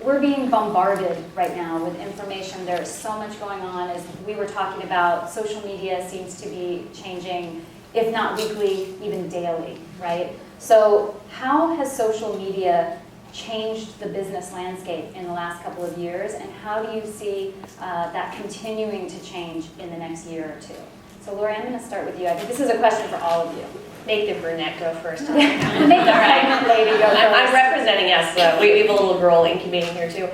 we're being bombarded right now with information. There's so much going on. As we were talking about, social media seems to be changing, if not weekly, even daily, right? So how has social media changed the business landscape in the last couple of years, and how do you see that continuing to change in the next year or two? So Lorrie, I'm going to start with you. I think this is a question for all of you. Make the brunette go first. Make the right lady go first. I'm representing us. We have a little girl incubating here too.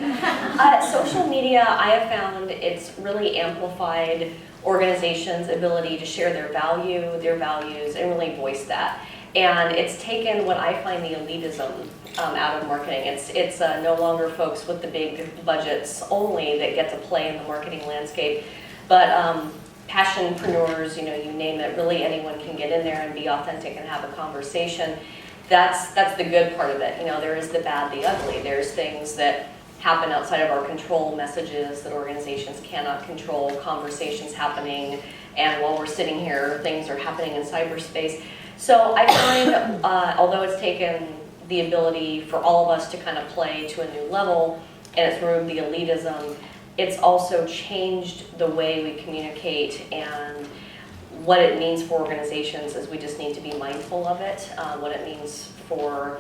Social media, I have found it's really amplified organizations' ability to share their values, and really voice that. And it's taken what I find the elitism out of marketing. It's no longer folks with the big budgets only that get to play in the marketing landscape, but passionpreneurs, you name it, really anyone can get in there and be authentic and have a conversation. That's the good part of it. There is the bad, the ugly. There's things that happen outside of our control, messages that organizations cannot control, conversations happening, and while we're sitting here, things are happening in cyberspace. So I find, although it's taken the ability for all of us to kind of play to a new level, and it's removed the elitism, it's also changed the way we communicate, and what it means for organizations is we just need to be mindful of it. What it means for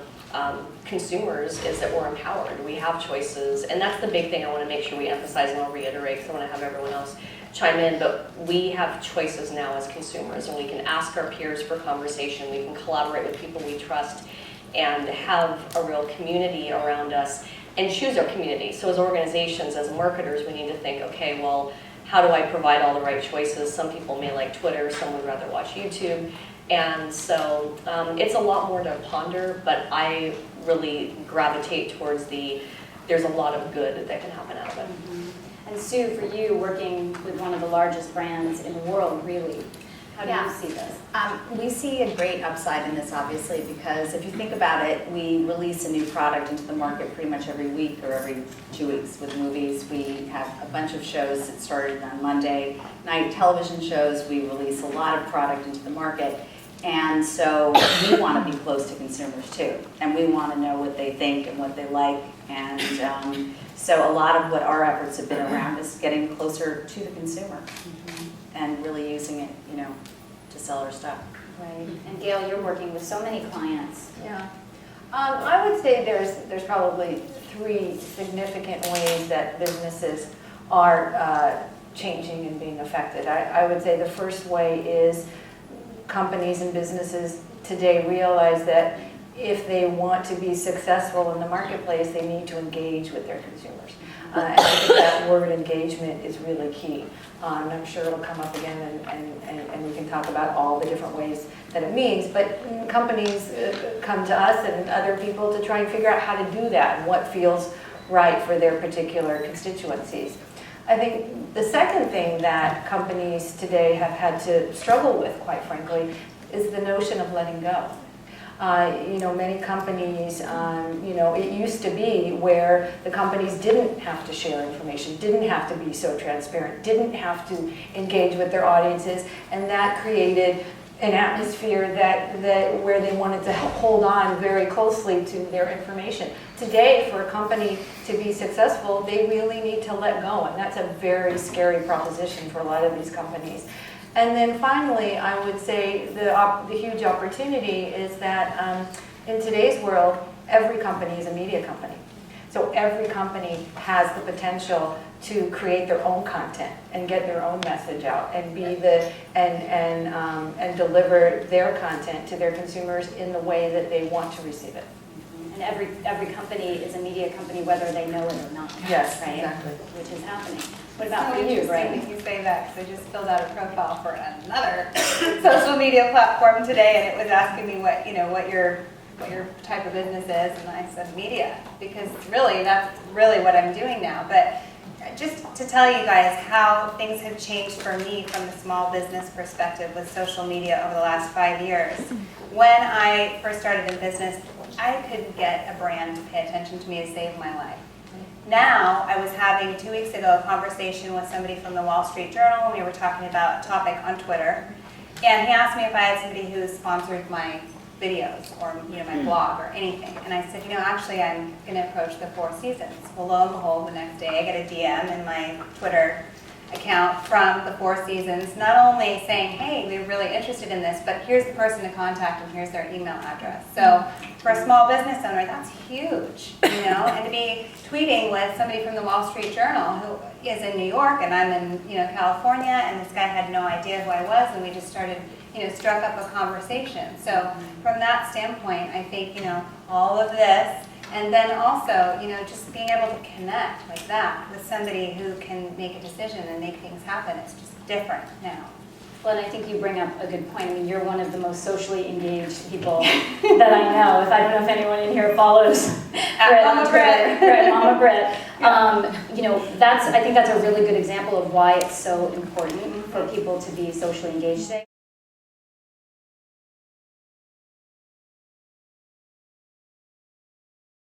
consumers is that we're empowered. We have choices, and that's the big thing I want to make sure we emphasize, and I'll reiterate because I want to have everyone else chime in, but we have choices now as consumers, and we can ask our peers for conversation. We can collaborate with people we trust and have a real community around us and choose our community. So as organizations, as marketers, we need to think, okay, well, how do I provide all the right choices? Some people may like Twitter, some would rather watch YouTube. And so it's a lot more to ponder, but I really gravitate towards there's a lot of good that can happen out of it. Mm-hmm. And Sue, for you, working with one of the largest brands in the world, really, how do you see this? We see a great upside in this, obviously, because if you think about it, we release a new product into the market pretty much every week or every 2 weeks with movies. We have a bunch of shows that started on Monday night television shows. We release a lot of product into the market. And so we want to be close to consumers too. And we want to know what they think and what they like. And so a lot of what our efforts have been around is getting closer to the consumer and really using it, to sell our stuff. Right. And Gail, you're working with so many clients. Yeah. I would say there's probably 3 significant ways that businesses are changing and being affected. I would say the first way is companies and businesses today realize that if they want to be successful in the marketplace, they need to engage with their consumers. And I think that word engagement is really key. And I'm sure it'll come up again, and we can talk about all the different ways that it means. But companies come to us and other people to try and figure out how to do that and what feels right for their particular constituencies. I think the second thing that companies today have had to struggle with, quite frankly, is the notion of letting go. Many companies, it used to be where the companies didn't have to share information, didn't have to be so transparent, didn't have to engage with their audiences, and that created an atmosphere that where they wanted to hold on very closely to their information. Today, for a company to be successful, they really need to let go, and that's a very scary proposition for a lot of these companies. And then finally, I would say the huge opportunity is that in today's world, every company is a media company. So every company has the potential to create their own content and get their own message out and be and deliver their content to their consumers in the way that they want to receive it. And every company is a media company, whether they know it or not. Yes, right? exactly. Which is happening. What about so for you, right? Britt? That you say that, because I just filled out a profile for another social media platform today, and it was asking me what your type of business is, and I said media, because really that's really what I'm doing now. But just to tell you guys how things have changed for me from the small business perspective with social media over the last 5 years. When I first started in business, I couldn't get a brand to pay attention to me to save my life. Now, I was having 2 weeks ago a conversation with somebody from the Wall Street Journal, and we were talking about a topic on Twitter, and he asked me if I had somebody who sponsored my videos or, my blog or anything. And I said, actually I'm gonna approach the Four Seasons. Well, lo and behold, the next day I get a DM in my Twitter account from the Four Seasons, not only saying, hey, we're really interested in this, but here's the person to contact and here's their email address. So for a small business owner, that's huge, and to be tweeting with somebody from the Wall Street Journal who is in New York and I'm in, California, and this guy had no idea who I was, and we just started, struck up a conversation. So from that standpoint, I think, all of this, and then also, just being able to connect like that with somebody who can make a decision and make things happen, it's just different now. Well, and I think you bring up a good point. I mean, you're one of the most socially engaged people that I know. I don't know if anyone in here follows Britt on Mama Twitter. Britt. Right, Mama Britt. I think that's a really good example of why it's so important for people to be socially engaged today.